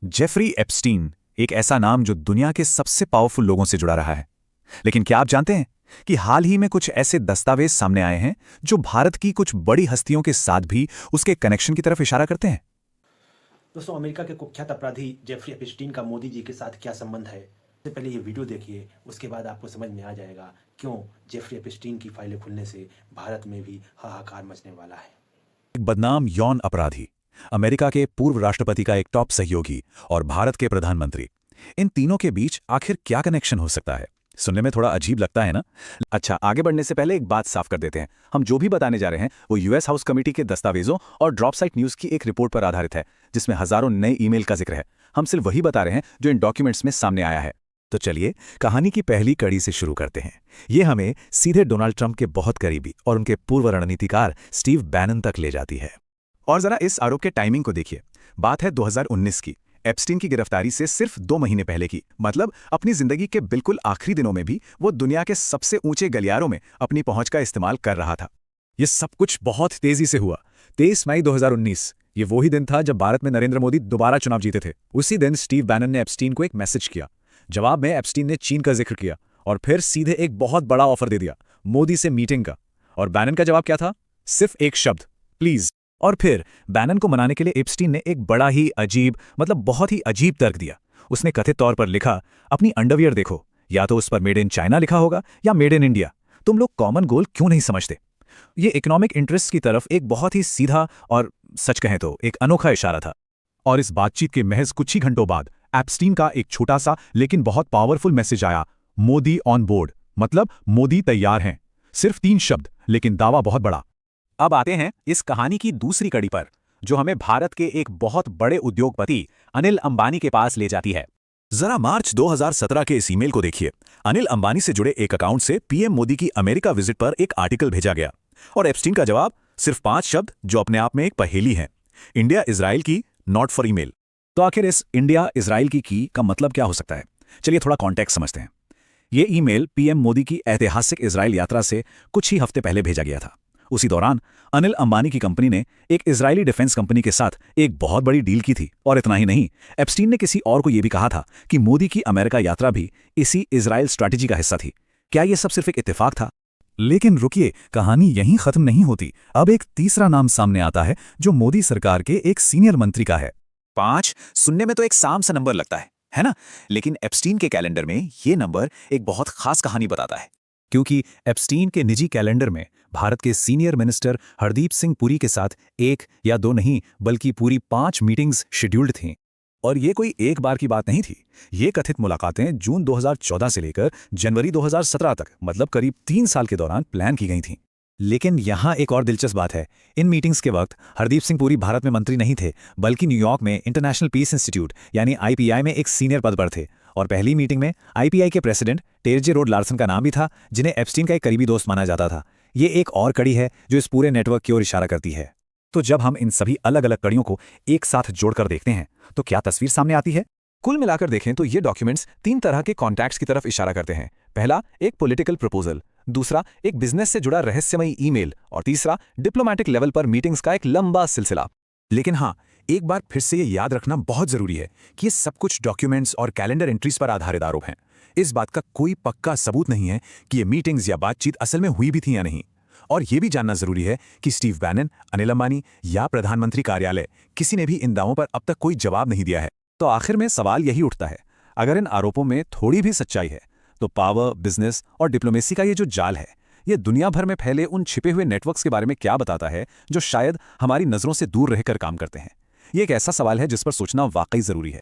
Jeffrey Epstein एक ऐसा नाम जो दुनिया के सबसे पावरफुल लोगों से जुड़ा रहा है। लेकिन क्या आप जानते हैं कि हाल ही में कुछ ऐसे दस्तावेज सामने आए हैं जो भारत की कुछ बड़ी हस्तियों के साथ भी उसके कनेक्शन की तरफ इशारा करते हैं। दोस्तों, अमेरिका के कुख्यात अपराधी जेफरी एप्स्टीन का मोदी जी के साथ क्या संबंध है? सबसे पहले ये वीडियो देखिए, उसके बाद आपको समझ में आ जाएगा क्यों जेफरी एप्स्टीन की फाइलें खुलने से भारत में भी हाहाकार मचने वाला है। एक बदनाम यौन अपराधी, अमेरिका के पूर्व राष्ट्रपति का एक टॉप सहयोगी और भारत के प्रधानमंत्री, इन तीनों के बीच आखिर क्या कनेक्शन हो सकता है? सुनने में थोड़ा अजीब लगता है ना? अच्छा, आगे बढ़ने से पहले एक बात साफ कर देते हैं। हम जो भी बताने जा रहे हैं वो यूएस हाउस कमेटी के दस्तावेजों और ड्रॉपसाइट न्यूज की एक रिपोर्ट पर आधारित है, जिसमें हजारों नए ईमेल का जिक्र है। हम सिर्फ वही बता रहे हैं जो इन डॉक्यूमेंट्स में सामने आया है। तो चलिए कहानी की पहली कड़ी से शुरू करते हैं। ये हमें सीधे डोनाल्ड ट्रंप के बहुत करीबी और उनके पूर्व रणनीतिकार स्टीव बैनन तक ले जाती है। और जरा इस आरोप के टाइमिंग को देखिए। बात है 2019 की। एप्स्टीन की गिरफ्तारी से सिर्फ 2 महीने पहले की। मतलब अपनी जिंदगी के बिल्कुल आखिरी दिनों में भी वो दुनिया के सबसे ऊंचे गलियारों में अपनी पहुंच का इस्तेमाल कर रहा था। ये सब कुछ बहुत तेजी से हुआ। 23 मई 2019, ये वही दिन था जब भारत में नरेंद्र मोदी दोबारा चुनाव जीते थे। उसी दिन स्टीव बैनन ने एप्स्टीन को एक मैसेज किया। जवाब में एप्स्टीन ने चीन का जिक्र किया और फिर सीधे एक बहुत बड़ा ऑफर दे दिया, मोदी से मीटिंग का। और बैनन का जवाब क्या था? सिर्फ एक शब्द, प्लीज। और फिर बैनन को मनाने के लिए एप्स्टीन ने एक बड़ा ही अजीब, मतलब बहुत ही अजीब तर्क दिया। उसने कथित तौर पर लिखा, अपनी अंडरवियर देखो, या तो उस पर मेड इन चाइना लिखा होगा या मेड इन इंडिया। तुम लोग कॉमन गोल क्यों नहीं समझते? ये इकोनॉमिक इंटरेस्ट की तरफ एक बहुत ही सीधा और सच कहें तो एक अनोखा इशारा था। और इस बातचीत के महज कुछ ही घंटों बाद एप्स्टीन का एक छोटा सा लेकिन बहुत पावरफुल मैसेज आया, मोदी ऑन बोर्ड, मतलब मोदी तैयार हैं। सिर्फ 3 शब्द, लेकिन दावा बहुत बड़ा। अब आते हैं इस कहानी की दूसरी कड़ी पर, जो हमें भारत के एक बहुत बड़े उद्योगपति अनिल अंबानी के पास ले जाती है। जरा मार्च 2017 के इस ईमेल को देखिए। अनिल अंबानी से जुड़े एक अकाउंट से पीएम मोदी की अमेरिका विजिट पर एक आर्टिकल भेजा गया और एप्स्टीन का जवाब सिर्फ 5 शब्द, जो अपने आप में एक पहेली है। इंडिया इजराइल की, नॉट फॉर ईमेल। तो आखिर इस इंडिया इजराइल की का मतलब क्या हो सकता है? चलिए थोड़ा कॉन्टेक्स्ट समझते हैं। ये ईमेल पीएम मोदी की ऐतिहासिक इजराइल यात्रा से कुछ ही हफ्ते पहले भेजा गया था। उसी दौरान अनिल अंबानी की कंपनी ने एक इजरायली डिफेंस कंपनी के साथ एक बहुत बड़ी डील की थी। और इतना ही नहीं, एप्स्टीन ने किसी और को यह भी कहा था कि मोदी की अमेरिका यात्रा भी इसी इजराइल स्ट्रैटेजी का हिस्सा थी। क्या यह सब सिर्फ एक इत्तेफाक था? लेकिन रुकिए, कहानी यहीं खत्म नहीं होती। अब एक तीसरा नाम सामने आता है जो मोदी सरकार के एक सीनियर मंत्री का है। 5 सुनने में तो एक साम सा नंबर लगता है ना? लेकिन एप्स्टीन के कैलेंडर में यह नंबर एक बहुत खास कहानी बताता है, क्योंकि एप्स्टीन के निजी कैलेंडर में भारत के सीनियर मिनिस्टर हरदीप सिंह पुरी के साथ 1 या 2 नहीं, बल्कि पूरी 5 मीटिंग्स शेड्यूल्ड थीं। और ये कोई एक बार की बात नहीं थी। ये कथित मुलाकातें जून 2014 से लेकर जनवरी 2017 तक, मतलब करीब 3 साल के दौरान प्लान की गई थीं। लेकिन यहाँ एक और दिलचस्प बात है। इन मीटिंग्स के वक्त हरदीप सिंह पुरी भारत में मंत्री नहीं थे, बल्कि न्यूयॉर्क में इंटरनेशनल पीस इंस्टीट्यूट यानी आईपीआई में एक सीनियर पद पर थे। और पहली मीटिंग में आईपीआई के प्रेसिडेंट टेरजे रोड लार्सन का नाम भी था, जिन्हें एप्स्टीन का एक करीबी दोस्त माना जाता था। ये एक और कड़ी है जो इस पूरे नेटवर्क की ओर इशारा करती है। तो जब हम इन सभी अलग अलग कड़ियों को एक साथ जोड़कर देखते हैं तो क्या तस्वीर सामने आती है? कुल मिलाकर देखें तो ये डॉक्यूमेंट्स 3 तरह के कॉन्टैक्ट्स की तरफ इशारा करते हैं। पहला, एक पॉलिटिकल प्रपोजल, दूसरा एक बिजनेस से जुड़ा रहस्यमयी ईमेल, और तीसरा डिप्लोमेटिक लेवल पर मीटिंग्स का एक लंबा सिलसिला। लेकिन हाँ, एक बार फिर से ये याद रखना बहुत जरूरी है कि ये सब कुछ डॉक्यूमेंट्स और कैलेंडर एंट्रीज पर आधारित आरोप हैं। इस बात का कोई पक्का सबूत नहीं है कि ये मीटिंग्स या बातचीत असल में हुई भी थी या नहीं। और ये भी जानना जरूरी है कि स्टीव बैनन, अनिल अंबानी या प्रधानमंत्री कार्यालय, किसी ने भी इन दावों पर अब तक कोई जवाब नहीं दिया है। तो आखिर में सवाल यही उठता है, अगर इन आरोपों में थोड़ी भी सच्चाई है तो पावर, बिजनेस और डिप्लोमेसी का ये जो जाल है, ये दुनिया भर में फैले उन छिपे हुए नेटवर्क्स के बारे में क्या बताता है जो शायद हमारी नजरों से दूर रहकर काम करते हैं? ये एक ऐसा सवाल है जिस पर सोचना वाकई जरूरी है।